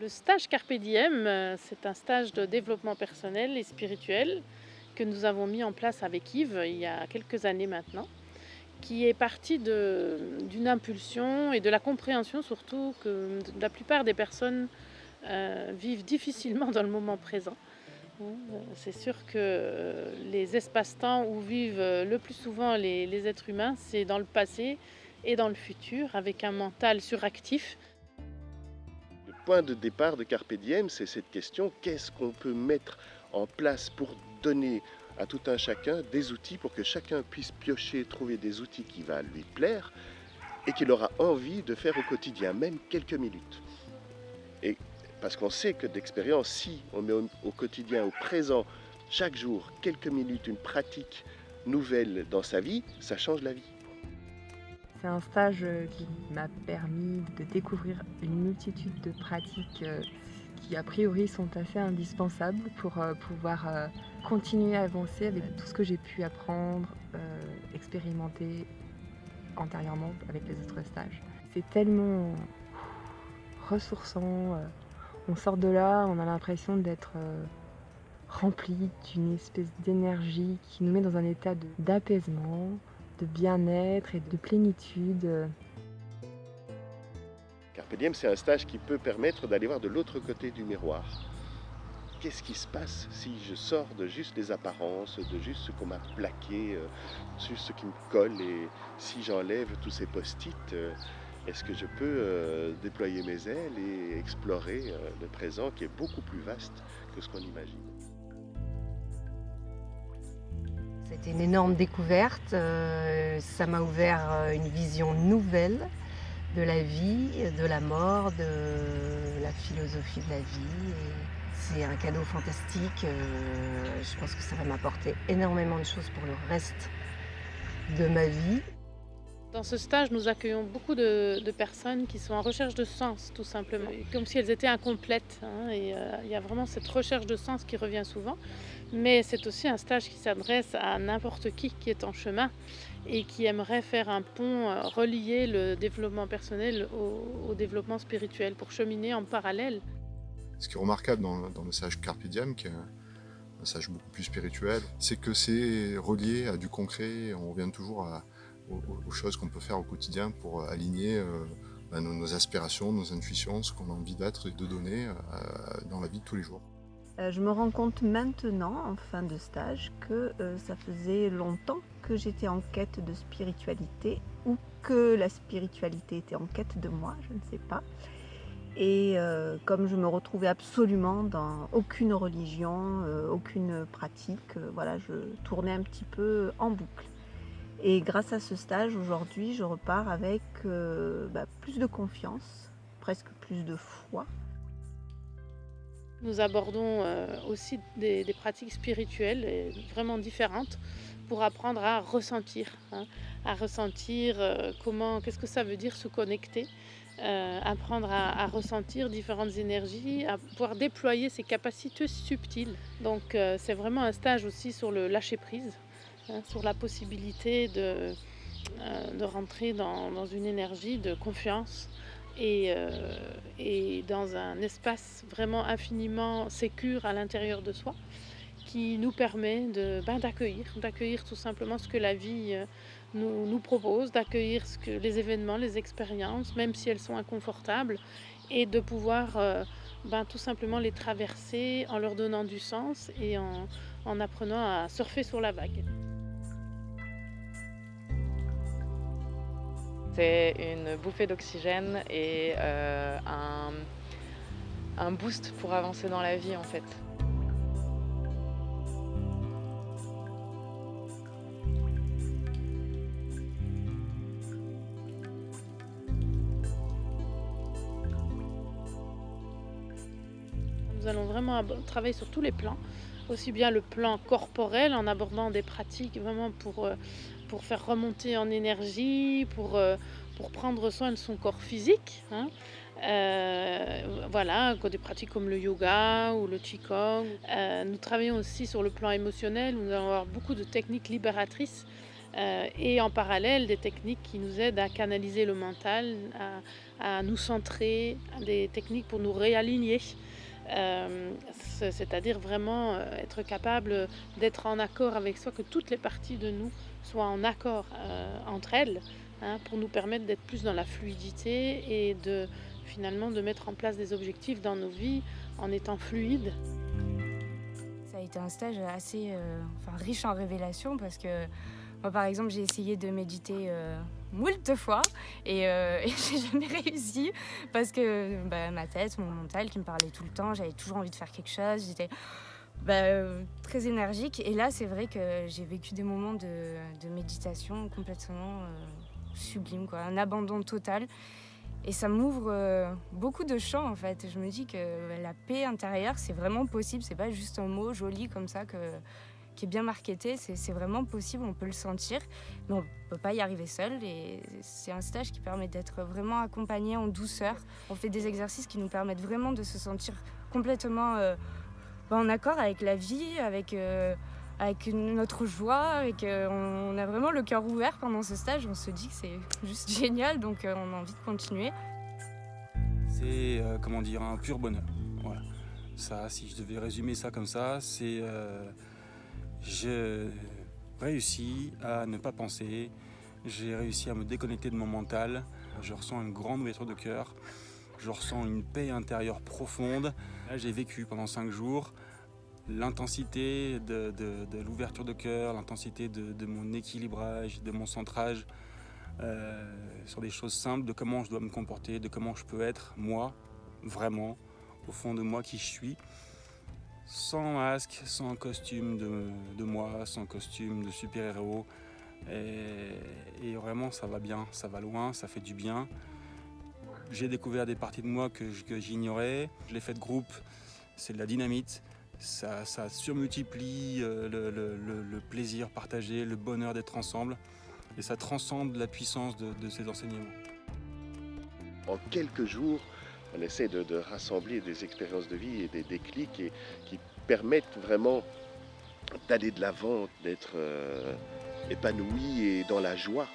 Le stage Carpe Diem, c'est un stage de développement personnel et spirituel que nous avons mis en place avec Yves il y a quelques années maintenant, qui est parti d'une impulsion et de la compréhension surtout que la plupart des personnes vivent difficilement dans le moment présent. C'est sûr que les espaces-temps où vivent le plus souvent les êtres humains, c'est dans le passé et dans le futur, avec un mental suractif. Le point de départ de Carpe Diem, c'est cette question, qu'est-ce qu'on peut mettre en place pour donner à tout un chacun des outils pour que chacun puisse piocher, trouver des outils qui vont lui plaire et qu'il aura envie de faire au quotidien, même quelques minutes. Et parce qu'on sait que d'expérience, si on met au quotidien, au présent, chaque jour, quelques minutes, une pratique nouvelle dans sa vie, ça change la vie. C'est un stage qui m'a permis de découvrir une multitude de pratiques qui a priori sont assez indispensables pour pouvoir continuer à avancer avec tout ce que j'ai pu apprendre, expérimenter antérieurement avec les autres stages. C'est tellement ressourçant, on sort de là, on a l'impression d'être rempli d'une espèce d'énergie qui nous met dans un état d'apaisement, de bien-être et de plénitude. Carpe Diem, c'est un stage qui peut permettre d'aller voir de l'autre côté du miroir. Qu'est-ce qui se passe si je sors de juste les apparences, de juste ce qu'on m'a plaqué, juste ce qui me colle, et si j'enlève tous ces post-it, est-ce que je peux déployer mes ailes et explorer le présent qui est beaucoup plus vaste que ce qu'on imagine. C'était une énorme découverte, ça m'a ouvert une vision nouvelle de la vie, de la mort, de la philosophie de la vie. Et c'est un cadeau fantastique, je pense que ça va m'apporter énormément de choses pour le reste de ma vie. Dans ce stage, nous accueillons beaucoup de personnes qui sont en recherche de sens, tout simplement, comme si elles étaient incomplètes. Et il y a vraiment cette recherche de sens qui revient souvent. Mais c'est aussi un stage qui s'adresse à n'importe qui est en chemin et qui aimerait faire un pont, relier le développement personnel au développement spirituel pour cheminer en parallèle. Ce qui est remarquable dans le stage Carpe Diem, qui est un stage beaucoup plus spirituel, c'est que c'est relié à du concret. On revient toujours aux choses qu'on peut faire au quotidien pour aligner nos aspirations, nos intuitions, ce qu'on a envie d'être et de donner dans la vie de tous les jours. Je me rends compte maintenant, en fin de stage, que ça faisait longtemps que j'étais en quête de spiritualité ou que la spiritualité était en quête de moi, je ne sais pas. Et comme je me retrouvais absolument dans aucune religion, aucune pratique, voilà, je tournais un petit peu en boucle. Et grâce à ce stage, aujourd'hui, je repars avec plus de confiance, presque plus de foi. Nous abordons aussi des pratiques spirituelles vraiment différentes pour apprendre à ressentir, qu'est-ce que ça veut dire se connecter, apprendre à ressentir différentes énergies, à pouvoir déployer ses capacités subtiles. Donc c'est vraiment un stage aussi sur le lâcher-prise, sur la possibilité de rentrer dans une énergie de confiance et dans un espace vraiment infiniment sécure à l'intérieur de soi qui nous permet d'accueillir tout simplement ce que la vie nous propose, d'accueillir les événements, les expériences, même si elles sont inconfortables, et de pouvoir tout simplement les traverser en leur donnant du sens et en apprenant à surfer sur la vague. C'est une bouffée d'oxygène et un boost pour avancer dans la vie en fait. Nous allons vraiment travailler sur tous les plans, aussi bien le plan corporel en abordant des pratiques vraiment pour faire remonter en énergie, pour prendre soin de son corps physique. Voilà, des pratiques comme le yoga ou le qigong. Nous travaillons aussi sur le plan émotionnel, où nous allons avoir beaucoup de techniques libératrices Et en parallèle, des techniques qui nous aident à canaliser le mental, à nous centrer, des techniques pour nous réaligner. C'est-à-dire vraiment être capable d'être en accord avec soi, que toutes les parties de nous soient en accord entre elles, pour nous permettre d'être plus dans la fluidité et finalement de mettre en place des objectifs dans nos vies en étant fluide. Ça a été un stage assez riche en révélations parce que moi, par exemple, j'ai essayé de méditer moult fois et j'ai jamais réussi parce que ma tête, mon mental qui me parlait tout le temps, j'avais toujours envie de faire quelque chose, j'étais très énergique. Et là, c'est vrai que j'ai vécu des moments de méditation complètement sublimes, quoi, un abandon total. Et ça m'ouvre beaucoup de champs, en fait. Je me dis que la paix intérieure, c'est vraiment possible. C'est pas juste un mot joli comme ça qui est bien marketé. C'est vraiment possible, on peut le sentir. Mais on peut pas y arriver seul. Et c'est un stage qui permet d'être vraiment accompagné en douceur. On fait des exercices qui nous permettent vraiment de se sentir complètement en accord avec la vie, avec notre joie, on a vraiment le cœur ouvert pendant ce stage. On se dit que c'est juste génial, donc on a envie de continuer. C'est un pur bonheur. Voilà. Ça, si je devais résumer ça comme ça, c'est j'ai réussi à ne pas penser, j'ai réussi à me déconnecter de mon mental, je ressens une grande ouverture de cœur, je ressens une paix intérieure profonde. Là, j'ai vécu pendant 5 jours l'intensité de l'ouverture de cœur, l'intensité de mon équilibrage, de mon centrage sur des choses simples, de comment je dois me comporter, de comment je peux être, moi, vraiment, au fond de moi qui je suis, sans masque, sans costume de moi, sans costume de super-héros. Et vraiment, ça va bien, ça va loin, ça fait du bien. J'ai découvert des parties de moi que j'ignorais. L'effet de groupe, c'est de la dynamite. Ça surmultiplie le plaisir partagé, le bonheur d'être ensemble. Et ça transcende la puissance de ces enseignements. En quelques jours, on essaie de rassembler des expériences de vie et des déclics qui permettent vraiment d'aller de l'avant, d'être épanoui et dans la joie.